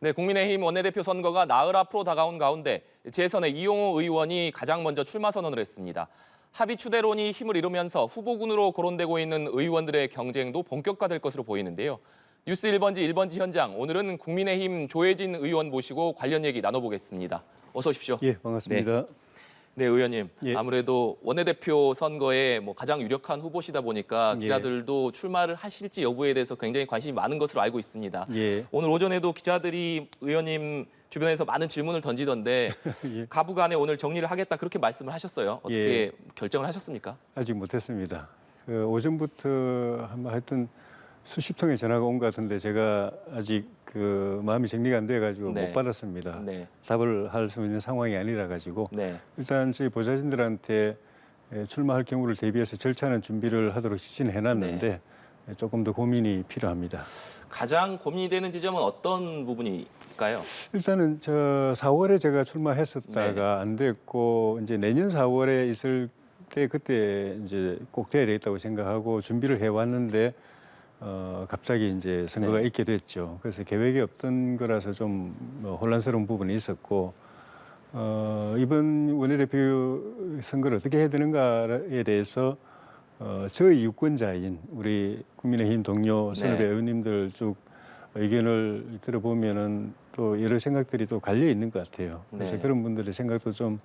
네, 국민의힘 원내대표 선거가 나흘 앞으로 다가온 가운데 재선의 이용호 의원이 가장 먼저 출마 선언을 했습니다. 합의 추대론이 힘을 잃으면서 후보군으로 거론되고 있는 의원들의 경쟁도 본격화될 것으로 보이는데요. 뉴스 1번지 1번지 현장, 오늘은 국민의힘 조혜진 의원 모시고 관련 얘기 나눠보겠습니다. 어서 오십시오. 예, 반갑습니다. 네, 의원님. 예. 아무래도 원내대표 선거에 가장 유력한 후보시다 보니까 예. 기자들도 출마를 하실지 여부에 대해서 굉장히 관심이 많은 것으로 알고 있습니다. 예. 오늘 오전에도 기자들이 의원님 주변에서 많은 질문을 던지던데 예. 가부간에 오늘 정리를 하겠다 그렇게 말씀을 하셨어요. 어떻게 예. 결정을 하셨습니까? 아직 못했습니다. 오전부터 하여튼 수십 통의 전화가 온 것 같은데 제가 아직 마음이 정리가 안 돼가지고 네. 못 받았습니다. 네. 답을 할 수 있는 상황이 아니라 가지고 네. 일단 저희 보좌진들한테 출마할 경우를 대비해서 절차는 준비를 하도록 지시는 해놨는데 조금 더 고민이 필요합니다. 가장 고민이 되는 지점은 어떤 부분일까요? 일단은 4월에 제가 출마했었다가 안 됐고 이제 내년 4월에 있을 때 그때 이제 꼭 돼야 되겠다고 생각하고 준비를 해왔는데 갑자기 이제 선거가 있게 됐죠. 그래서 계획이 없던 거라서 좀 혼란스러운 부분이 있었고 이번 원내대표 선거를 어떻게 해야 되는가에 대해서 저희 유권자인 우리 국민의힘 동료 선후배 의원님들 쭉 의견을 들어보면은 또 여러 생각들이 또 갈려 있는 것 같아요. 그래서 그런 분들의 생각도 좀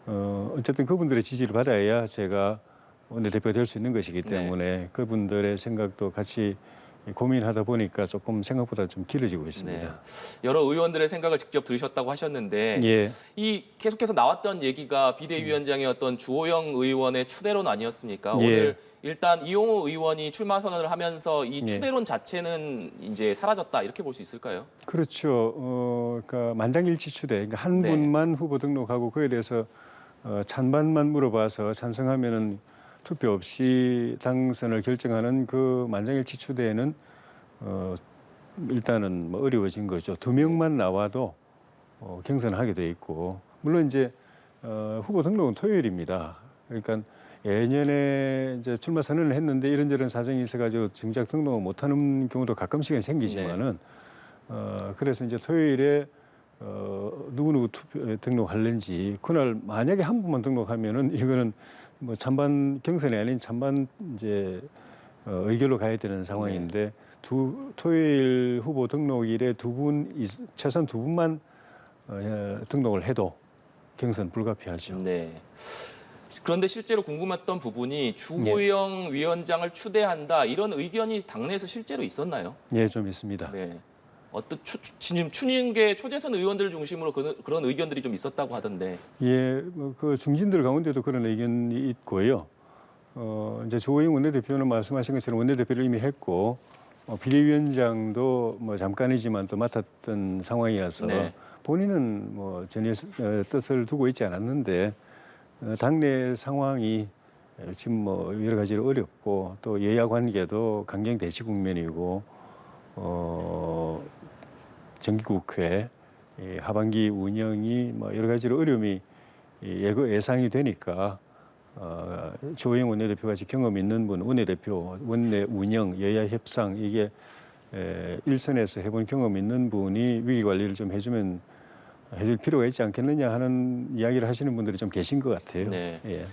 어쨌든 그분들의 지지를 받아야 제가 원내대표가 될 수 있는 것이기 때문에 그분들의 생각도 같이 고민하다 보니까 조금 생각보다 좀 길어지고 있습니다. 네. 여러 의원들의 생각을 직접 들으셨다고 하셨는데 예. 이 계속해서 나왔던 얘기가 비대위원장이었던 주호영 의원의 추대론 아니었습니까? 예. 오늘 일단 이용호 의원이 출마 선언을 하면서 이 추대론 자체는 이제 사라졌다 이렇게 볼 수 있을까요? 그렇죠. 그러니까 만장일치 추대. 그러니까 한 분만 후보 등록하고 그에 대해서 찬반만 물어봐서 찬성하면은 투표 없이 당선을 결정하는 그 만장일치 추대에는 일단은 어려워진 거죠. 2명만 나와도 경선하게 돼 있고 물론 이제 후보 등록은 토요일입니다. 그러니까 예년에 이제 출마 선언을 했는데 이런저런 사정이 있어가지고 정작 등록을 못하는 경우도 가끔씩은 생기지만은 그래서 이제 토요일에 누구누구 등록할는지 그날 만약에 한 분만 등록하면은 이거는 찬반 경선이 아닌 찬반 이제 의결로 가야 되는 상황인데 토요일 후보 등록일에 최소한 두 분만 등록을 해도 경선 불가피하죠. 네. 그런데 실제로 궁금했던 부분이 주호영 위원장을 추대한다 이런 의견이 당내에서 실제로 있었나요? 예, 좀 있습니다. 네. 지금 추닝계 초재선 의원들 중심으로 그런 의견들이 좀 있었다고 하던데. 예, 그 중진들 가운데도 그런 의견이 있고요. 이제 조호영 원내대표는 말씀하신 것처럼 원내대표를 이미 했고 비대위원장도 잠깐이지만 또 맡았던 상황이라서 본인은 전혀 뜻을 두고 있지 않았는데 당내 상황이 지금 여러 가지로 어렵고 또 여야 관계도 강경 대치 국면이고 정기국회 하반기 운영이 여러 가지로 어려움이 예상이 되니까 조호영 원내대표 같이 경험 있는 분, 원내대표, 원내 운영, 여야 협상 이게 일선에서 해본 경험 있는 분이 위기 관리를 좀 해줄 필요가 있지 않겠느냐 하는 이야기를 하시는 분들이 좀 계신 것 같아요. 네. 예.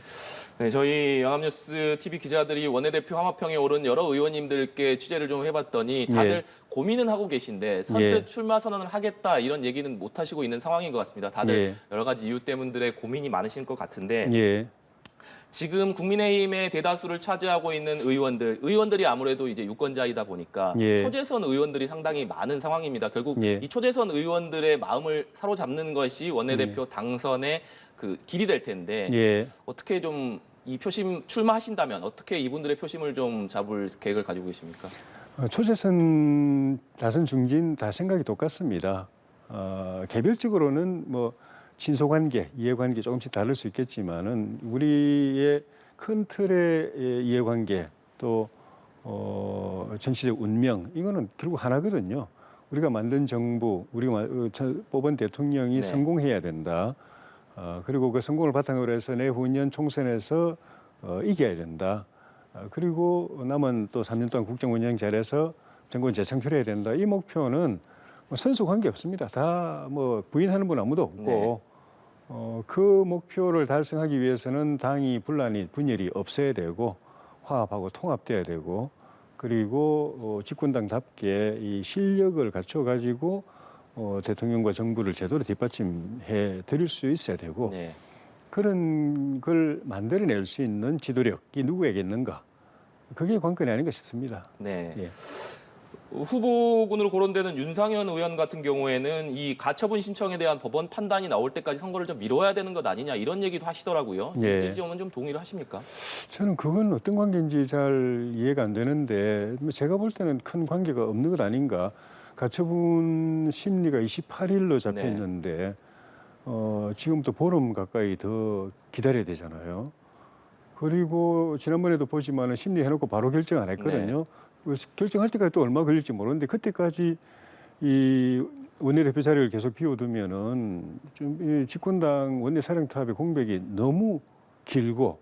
네, 저희 연합뉴스 TV 기자들이 원내대표 화마평에 오른 여러 의원님들께 취재를 좀 해봤더니 다들 고민은 하고 계신데 선뜻 출마 선언을 하겠다 이런 얘기는 못 하시고 있는 상황인 것 같습니다. 다들 여러 가지 이유 때문들의 고민이 많으신 것 같은데 지금 국민의힘의 대다수를 차지하고 있는 의원들이 아무래도 이제 유권자이다 보니까 초재선 의원들이 상당히 많은 상황입니다. 결국 이 초재선 의원들의 마음을 사로잡는 것이 원내대표 당선의 그 길이 될 텐데 어떻게 좀 이 표심 출마하신다면 어떻게 이분들의 표심을 좀 잡을 계획을 가지고 계십니까? 초재선, 다선, 중진 다 생각이 똑같습니다. 개별적으로는 친소관계, 이해관계 조금씩 다를 수 있겠지만은 우리의 큰 틀의 이해관계 또 정치적 운명 이거는 결국 하나거든요. 우리가 만든 정부, 우리가 뽑은 대통령이 성공해야 된다. 그리고 그 성공을 바탕으로 해서 내후년 총선에서 이겨야 된다. 그리고 남은 또 3년 동안 국정 운영 잘해서 정권 재창출해야 된다. 이 목표는 선수 관계 없습니다. 다 뭐 부인하는 분 아무도 없고 네. 그 목표를 달성하기 위해서는 당이 분열이 없어야 되고 화합하고 통합돼야 되고 그리고 집권당답게 이 실력을 갖춰 가지고 대통령과 정부를 제대로 뒷받침해 드릴 수 있어야 되고 네. 그런 걸 만들어낼 수 있는 지도력이 누구에게 있는가 그게 관건이 아닌가 싶습니다. 네. 예. 후보군으로 거론되는 윤상현 의원 같은 경우에는 이 가처분 신청에 대한 법원 판단이 나올 때까지 선거를 좀 미뤄야 되는 것 아니냐 이런 얘기도 하시더라고요. 예. 이 지점은 좀 동의를 하십니까? 저는 그건 어떤 관계인지 잘 이해가 안 되는데 제가 볼 때는 큰 관계가 없는 것 아닌가. 가처분 심리가 28일로 잡혀 네. 있는데 지금부터 보름 가까이 더 기다려야 되잖아요. 그리고 지난번에도 보지만은 심리해놓고 바로 결정 안 했거든요. 그래서 결정할 때까지 또 얼마 걸릴지 모르는데 그때까지 이 원내대표 자리를 계속 비워두면은 좀 이 집권당 원내사령탑의 공백이 너무 길고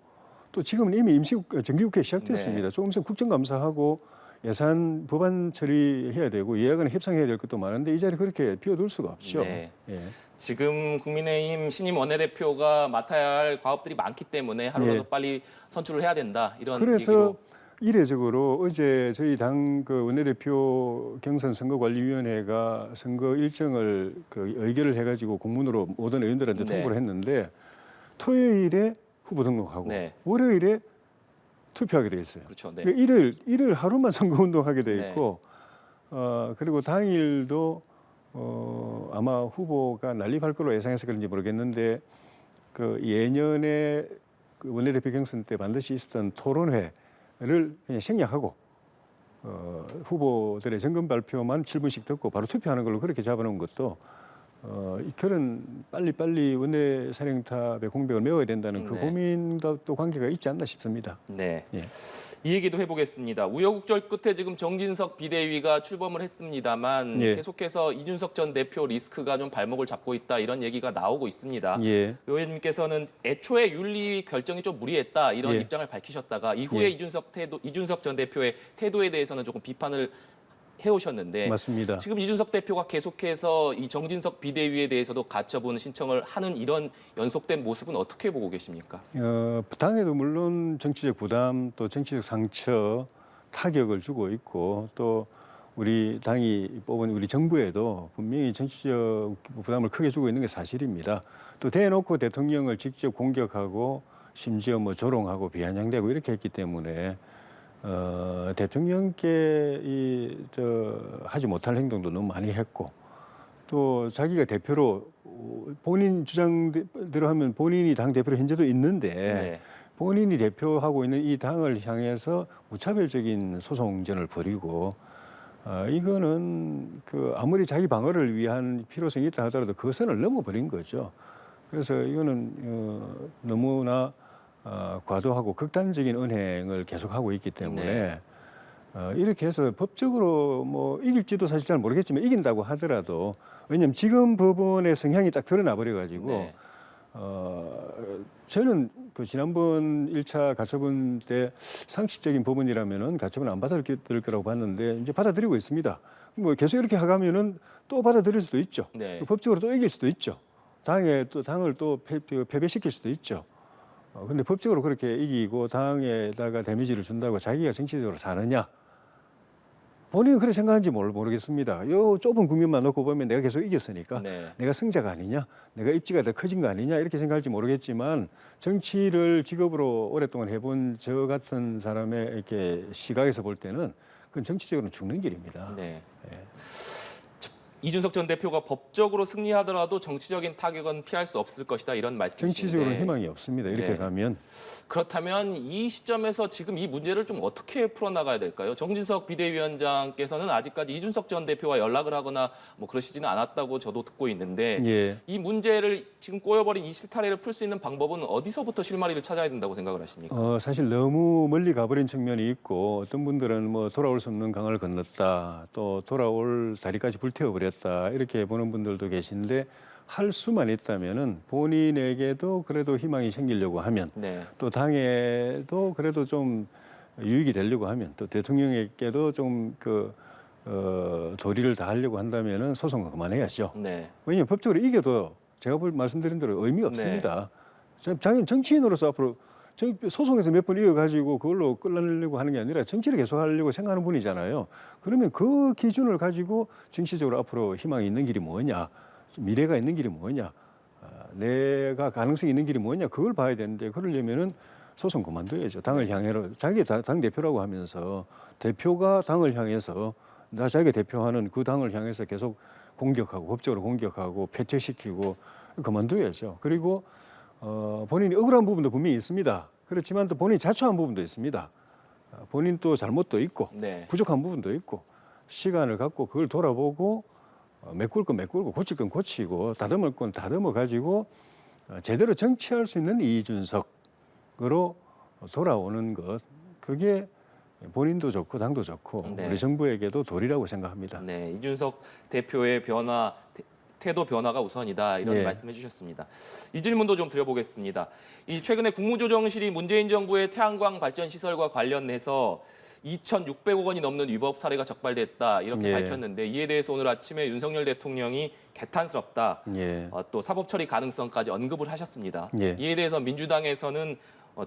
또 지금은 이미 정기국회 시작됐습니다. 조금 있으면 국정감사하고 예산 법안 처리해야 되고 예약은 협상해야 될 것도 많은데 이 자리 그렇게 비워둘 수가 없죠. 네. 예. 지금 국민의힘 신임 원내대표가 맡아야 할 과업들이 많기 때문에 하루라도 예. 빨리 선출을 해야 된다 이런 그래서 얘기로. 이례적으로 어제 저희 당 그 원내대표 경선 선거관리위원회가 선거 일정을 그 의결을 해가지고 공문으로 모든 의원들한테 네. 통보를 했는데 토요일에 후보 등록하고 네. 월요일에 투표하게 돼 있어요. 그렇죠. 네. 그러니까 일요일 하루만 선거운동하게 돼 네. 있고 그리고 당일도 아마 후보가 난립할 걸로 예상해서 그런지 모르겠는데 그 예년에 그 원내대표 경선 때 반드시 있었던 토론회를 그냥 생략하고 후보들의 정금 발표만 7분씩 듣고 바로 투표하는 걸로 그렇게 잡아놓은 것도 그런 빨리빨리 원내사령탑의 공백을 메워야 된다는 그 네. 고민과 또 관계가 있지 않나 싶습니다. 네. 예. 이 얘기도 해보겠습니다. 우여곡절 끝에 지금 정진석 비대위가 출범을 했습니다만 예. 계속해서 이준석 전 대표 리스크가 좀 발목을 잡고 있다 이런 얘기가 나오고 있습니다. 예. 의원님께서는 애초에 윤리 결정이 좀 무리했다 이런 예. 입장을 밝히셨다가 이후에 예. 이준석 전 대표의 태도에 대해서는 조금 비판을 해오셨는데 맞습니다. 지금 이준석 대표가 계속해서 이 정진석 비대위에 대해서도 가처분 신청을 하는 이런 연속된 모습은 어떻게 보고 계십니까? 당에도 물론 정치적 부담 또 정치적 상처 타격을 주고 있고 또 우리 당이 뽑은 우리 정부에도 분명히 정치적 부담을 크게 주고 있는 게 사실입니다. 또 대놓고 대통령을 직접 공격하고 심지어 뭐 조롱하고 비아냥대고 이렇게 했기 때문에 대통령께 하지 못할 행동도 너무 많이 했고 또 자기가 대표로 본인 주장대로 하면 본인이 당 대표로 현재도 있는데 네. 본인이 대표하고 있는 이 당을 향해서 무차별적인 소송전을 벌이고 이거는 그 아무리 자기 방어를 위한 필요성이 있다 하더라도 그 선을 넘어버린 거죠. 그래서 이거는 너무나 과도하고 극단적인 언행을 계속하고 있기 때문에 이렇게 해서 법적으로 뭐 이길지도 사실 잘 모르겠지만 이긴다고 하더라도 왜냐하면 지금 법원의 성향이 딱 드러나 버려가지고 네. 저는 그 지난번 1차 가처분 때 상식적인 부분이라면은 가처분 안 받아들일 거라고 봤는데 이제 받아들이고 있습니다. 뭐 계속 이렇게 하가면은 또 받아들일 수도 있죠. 네. 법적으로 또 이길 수도 있죠. 당을 또 패배시킬 수도 있죠. 근데 법적으로 그렇게 이기고 당에다가 데미지를 준다고 자기가 정치적으로 사느냐? 본인은 그렇게 생각하는지 모르겠습니다. 요 좁은 국면만 놓고 보면 내가 계속 이겼으니까 네. 내가 승자가 아니냐? 내가 입지가 더 커진 거 아니냐? 이렇게 생각할지 모르겠지만 정치를 직업으로 오랫동안 해본 저 같은 사람의 이렇게 시각에서 볼 때는 그건 정치적으로는 죽는 길입니다. 네. 이준석 전 대표가 법적으로 승리하더라도 정치적인 타격은 피할 수 없을 것이다 이런 말씀이신데 정치적으로는 희망이 없습니다. 이렇게 네. 가면. 그렇다면 이 시점에서 지금 이 문제를 좀 어떻게 풀어나가야 될까요? 정진석 비대위원장께서는 아직까지 이준석 전 대표와 연락을 하거나 뭐 그러시지는 않았다고 저도 듣고 있는데 예. 이 문제를 지금 꼬여버린 이 실타래를 풀 수 있는 방법은 어디서부터 실마리를 찾아야 된다고 생각을 하십니까? 사실 너무 멀리 가버린 측면이 있고 어떤 분들은 뭐 돌아올 수 없는 강을 건넜다 또 돌아올 다리까지 불태워버렸다 이렇게 보는 분들도 계신데 할 수만 있다면은 본인에게도 그래도 희망이 생기려고 하면 네. 또 당에도 그래도 좀 유익이 되려고 하면 또 대통령에게도 좀 도리를 다 하려고 한다면은 소송은 그만해야죠. 네. 왜냐하면 법적으로 이겨도 제가 말씀드린 대로 의미가 없습니다. 당연히 정치인으로서 앞으로 소송에서 몇 번 이겨가지고 그걸로 끌어내려고 하는 게 아니라 정치를 계속하려고 생각하는 분이잖아요. 그러면 그 기준을 가지고 정치적으로 앞으로 희망이 있는 길이 뭐냐, 미래가 있는 길이 뭐냐, 내가 가능성이 있는 길이 뭐냐, 그걸 봐야 되는데 그러려면은 소송 그만둬야죠. 당을 향해로 자기 당 대표라고 하면서 대표가 당을 향해서 자기가 대표하는 그 당을 향해서 계속 공격하고 법적으로 공격하고 패퇴시키고 그만둬야죠. 그리고 본인이 억울한 부분도 분명히 있습니다. 그렇지만 또 본인이 자초한 부분도 있습니다. 본인 또 잘못도 있고 네. 부족한 부분도 있고 시간을 갖고 그걸 돌아보고 메꿀 건 메꾸고 고칠 건 고치고 다듬을 건 다듬어 가지고 제대로 정치할 수 있는 이준석으로 돌아오는 것, 그게 본인도 좋고 당도 좋고 네. 우리 정부에게도 도리라고 생각합니다. 네, 이준석 대표의 변화, 태도 변화가 우선이다 이런 예. 말씀해 주셨습니다. 이 질문도 좀 드려보겠습니다. 이 최근에 국무조정실이 문재인 정부의 태양광 발전 시설과 관련해서 2,600억 원이 넘는 위법 사례가 적발됐다 이렇게 예. 밝혔는데 이에 대해서 오늘 아침에 윤석열 대통령이 개탄스럽다. 예. 또 사법 처리 가능성까지 언급을 하셨습니다. 예. 이에 대해서 민주당에서는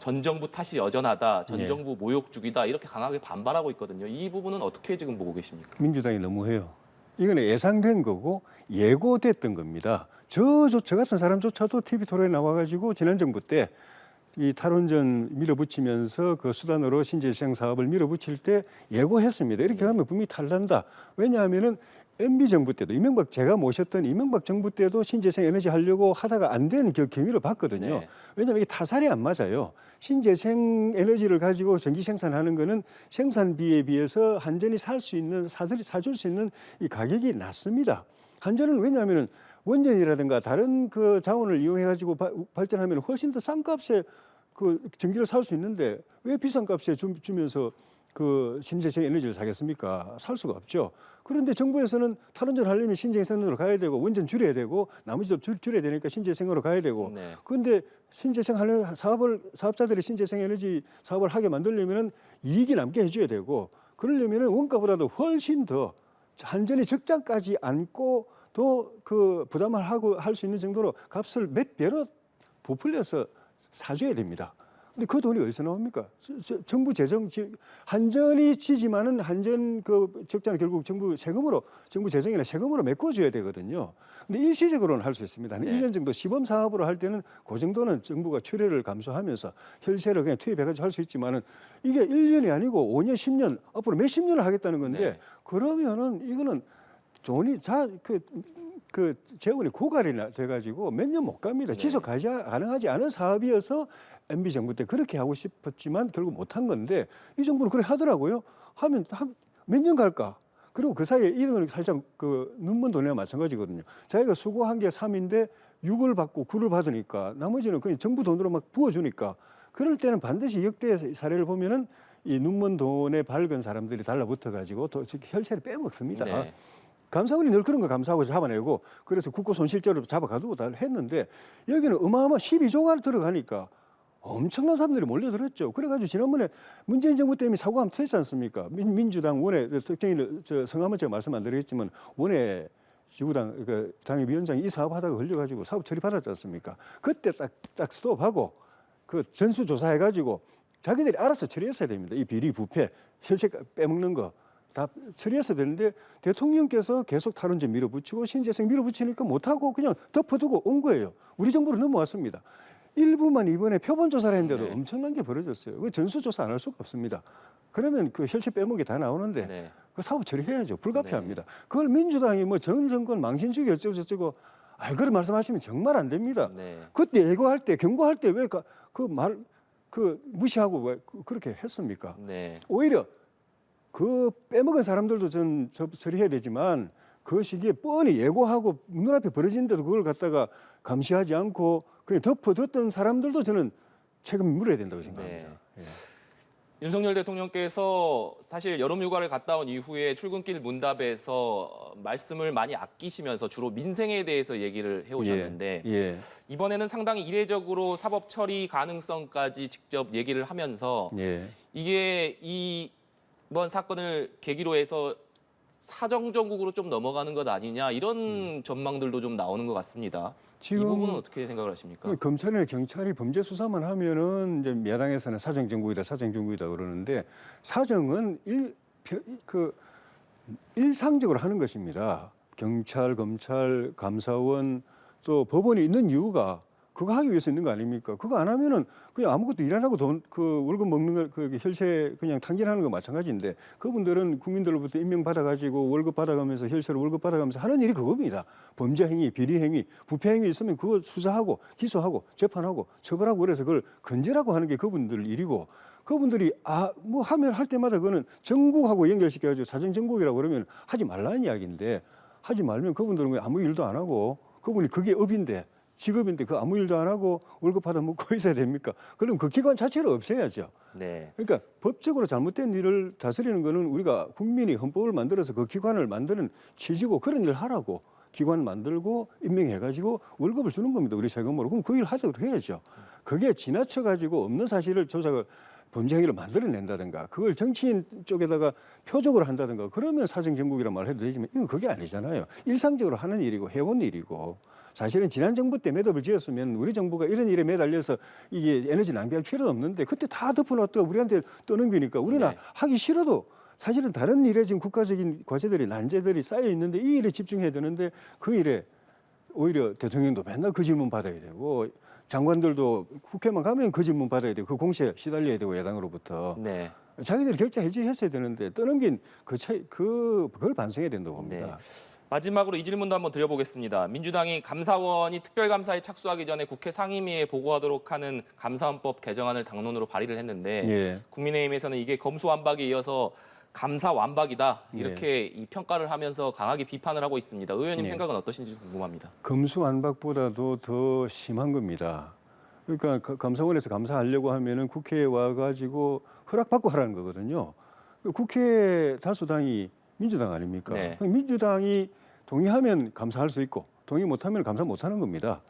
전 정부 탓이 여전하다, 전 예. 정부 모욕 중이다 이렇게 강하게 반발하고 있거든요. 이 부분은 어떻게 지금 보고 계십니까? 민주당이 너무해요. 이거는 예상된 거고 예고됐던 겁니다. 저 같은 사람조차도 TV 토론에 나와가지고 지난 정부 때 이 탈원전 밀어붙이면서 그 수단으로 신재생 사업을 밀어붙일 때 예고했습니다. 이렇게 하면 분명히 탈난다. 왜냐하면은 MB 정부 때도 제가 모셨던 이명박 정부 때도 신재생 에너지 하려고 하다가 안 된 경위를 봤거든요. 네. 왜냐하면 이게 타산이 안 맞아요. 신재생 에너지를 가지고 전기 생산하는 거는 생산비에 비해서 한전이 사줄 수 있는 이 가격이 낮습니다. 한전은 왜냐하면은 원전이라든가 다른 그 자원을 이용해 가지고 발전하면 훨씬 더 싼 값에 그 전기를 살 수 있는데 왜 비싼 값에 주면서 그 신재생 에너지를 사겠습니까? 살 수가 없죠. 그런데 정부에서는 탈원전 하려면 신재생으로 가야 되고 원전 줄여야 되고 나머지도 줄여야 되니까 신재생으로 가야 되고. 네. 그런데 신재생 하는 사업자들이 신재생 에너지 사업을 하게 만들려면은 이익이 남게 해줘야 되고 그러려면은 원가보다도 훨씬 더 한전이 적자까지 안고 또 그 부담을 하고 할 수 있는 정도로 값을 몇 배로 부풀려서 사줘야 됩니다. 근데 그 돈이 어디서 나옵니까? 정부 재정, 한전이 지지만은 한전 그 적자는 결국 정부 재정이나 세금으로 메꿔줘야 되거든요. 근데 일시적으로는 할 수 있습니다. 한 네. 1년 정도 시범 사업으로 할 때는 그 정도는 정부가 출혈을 감수하면서 혈세를 그냥 투입해가지고 할 수 있지만은 이게 1년이 아니고 5년, 10년, 앞으로 몇십 년을 하겠다는 건데 네. 그러면은 이거는 돈이 그 재원이 고갈이 돼가지고 몇 년 못 갑니다. 네. 지속 가능하지 않은 사업이어서 MB 정부 때 그렇게 하고 싶었지만 결국 못한 건데 이 정부는 그래 하더라고요. 하면 몇 년 갈까? 그리고 그 사이에 이런 살짝 그 눈먼 돈이나 마찬가지거든요. 자기가 수고한 게 3인데 6을 받고 9를 받으니까 나머지는 그냥 정부 돈으로 막 부어주니까 그럴 때는 반드시 역대 사례를 보면은 이 눈먼 돈에 밝은 사람들이 달라붙어 가지고 혈세를 빼먹습니다. 네. 감사원이 늘 그런 거 감사하고 잡아내고 그래서 국고 손실죄로 잡아가두고 다 했는데 여기는 어마어마 12조가 들어가니까 엄청난 사람들이 몰려들었죠. 그래가지고 지난번에 문재인 정부 때 이미 사고가 한번 터지지 않습니까? 민주당 원외 특정인 성함은 제가 말씀 안 드리겠지만 원외 지구당 그 당협위원장이 이 사업하다가 걸려가지고 사업 처리받았지 않습니까? 그때 딱 스톱하고 그 전수조사해가지고 자기들이 알아서 처리했어야 됩니다. 이 비리 부패 혈세 빼먹는 거. 다 처리해서 되는데 대통령께서 계속 탈원전 밀어붙이고 신재생 밀어붙이니까 못하고 그냥 덮어두고 온 거예요. 우리 정부로 넘어왔습니다. 일부만 이번에 표본조사를 했는데도 네. 엄청난 게 벌어졌어요. 그 전수조사 안 할 수가 없습니다. 그러면 그 혈세 빼먹이 다 나오는데 네. 그 사업 처리해야죠. 불가피합니다. 그걸 민주당이 뭐 전 정권 망신주기 어쩌고 그런 말씀하시면 정말 안 됩니다. 네. 그때 예고할 때 경고할 때 왜 그 무시하고 왜 그렇게 했습니까? 네. 오히려 그 빼먹은 사람들도 전 처리해야 되지만 그 시기에 뻔히 예고하고 눈앞에 벌어지는데도 그걸 갖다가 감시하지 않고 그냥 덮어뒀던 사람들도 저는 책임을 물어야 된다고 생각합니다. 예. 윤석열 대통령께서 사실 여름휴가를 갔다 온 이후에 출근길 문답에서 말씀을 많이 아끼시면서 주로 민생에 대해서 얘기를 해오셨는데 예. 이번에는 상당히 이례적으로 사법 처리 가능성까지 직접 얘기를 하면서 예. 이게 이번 사건을 계기로 해서 사정정국으로 좀 넘어가는 것 아니냐 이런 전망들도 좀 나오는 것 같습니다. 이 부분은 어떻게 생각을 하십니까? 검찰이나 경찰이 범죄 수사만 하면은 이제 야당에서는 사정정국이다, 사정정국이다 그러는데 사정은 일상적으로 하는 것입니다. 경찰, 검찰, 감사원 또 법원이 있는 이유가 그거 하기 위해서 있는 거 아닙니까? 그거 안 하면은 그냥 아무것도 일 안 하고 월급 먹는 거, 그 혈세 그냥 탕진하는 거 마찬가지인데 그분들은 국민들로부터 임명 받아가지고 월급 받아가면서 혈세로 월급 받아가면서 하는 일이 그겁니다. 범죄 행위, 비리 행위, 부패 행위 있으면 그거 수사하고 기소하고 재판하고 처벌하고 그래서 그걸 건재라고 하는 게 그분들 일이고 그분들이 뭐 하면 할 때마다 그거는 정국하고 연결시켜가지고 사정정국이라고 그러면 하지 말라는 이야기인데 하지 말면 그분들은 왜 아무 일도 안 하고 그분이 그게 업인데 직업인데 그 아무 일도 안 하고 월급 받아 먹고 있어야 됩니까? 그럼 그 기관 자체를 없애야죠. 네. 그러니까 법적으로 잘못된 일을 다스리는 거는 우리가 국민이 헌법을 만들어서 그 기관을 만드는 취지고 그런 일을 하라고 기관 만들고 임명해가지고 월급을 주는 겁니다. 우리 세금으로. 그럼 그 일 하도록 해야죠. 그게 지나쳐가지고 없는 사실을 조작을 범죄 행위를 만들어낸다든가 그걸 정치인 쪽에다가 표적으로 한다든가 그러면 사정정국이란 말을 해도 되지만 이건 그게 아니잖아요. 일상적으로 하는 일이고 해온 일이고 사실은 지난 정부 때 매듭을 지었으면 우리 정부가 이런 일에 매달려서 이게 에너지 낭비할 필요도 없는데 그때 다 덮어놨다가 우리한테 떠넘기니까 우리는 네. 하기 싫어도 사실은 다른 일에 지금 국가적인 과제들이 난제들이 쌓여 있는데 이 일에 집중해야 되는데 그 일에 오히려 대통령도 맨날 그 질문 받아야 되고 장관들도 국회만 가면 그 질문 받아야 되고 그 공시에 시달려야 되고 야당으로부터 네. 자기들이 결자 해지했어야 되는데 떠넘긴 그걸 반성해야 된다고 봅니다. 네. 마지막으로 이 질문도 한번 드려보겠습니다. 민주당이 감사원이 특별감사에 착수하기 전에 국회 상임위에 보고하도록 하는 감사원법 개정안을 당론으로 발의를 했는데 예. 국민의힘에서는 이게 검수완박에 이어서 감사완박이다 이렇게 이 평가를 하면서 강하게 비판을 하고 있습니다. 의원님 예. 생각은 어떠신지 궁금합니다. 검수완박보다도 더 심한 겁니다. 그러니까 감사원에서 감사하려고 하면은 국회에 와가지고 허락받고 하라는 거거든요. 국회 다수당이 민주당 아닙니까? 네. 민주당이 동의하면 감사할 수 있고 동의 못하면 감사 못하는 겁니다.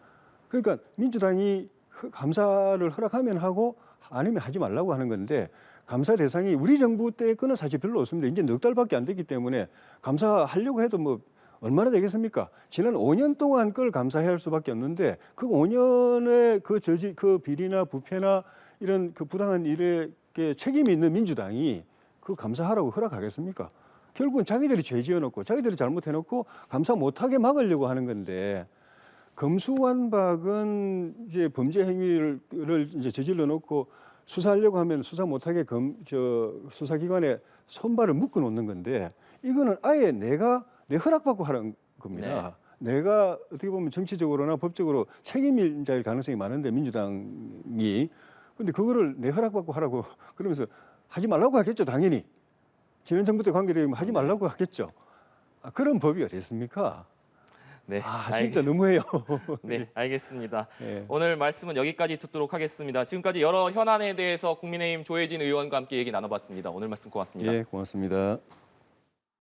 그러니까 민주당이 감사를 허락하면 하고 아니면 하지 말라고 하는 건데 감사 대상이 우리 정부 때 거는 사실 별로 없습니다. 이제 넉 달밖에 안 됐기 때문에 감사하려고 해도 뭐 얼마나 되겠습니까? 지난 5년 동안 걸 감사해야 할 수밖에 없는데 그 5년의 그 비리나 부패나 이런 그 부당한 일에 책임이 있는 민주당이 그 감사하라고 허락하겠습니까? 결국은 자기들이 죄 지어놓고 자기들이 잘못해놓고 감사 못하게 막으려고 하는 건데 검수완박은 이제 범죄 행위를 이제 저질러 놓고 수사하려고 하면 수사 못하게 수사기관에 손발을 묶어 놓는 건데 이거는 아예 내 허락받고 하는 겁니다. 내가 어떻게 보면 정치적으로나 법적으로 책임자일 가능성이 많은데 민주당이 근데 그거를 내 허락받고 하라고 그러면서 하지 말라고 하겠죠, 당연히. 지난 정부 때 관계되면 하지 말라고 하겠죠. 그런 법이 어디 있습니까? 네, 진짜 너무해요. 네, 알겠습니다. 네. 오늘 말씀은 여기까지 듣도록 하겠습니다. 지금까지 여러 현안에 대해서 국민의힘 조혜진 의원과 함께 얘기 나눠봤습니다. 오늘 말씀 고맙습니다. 예, 고맙습니다.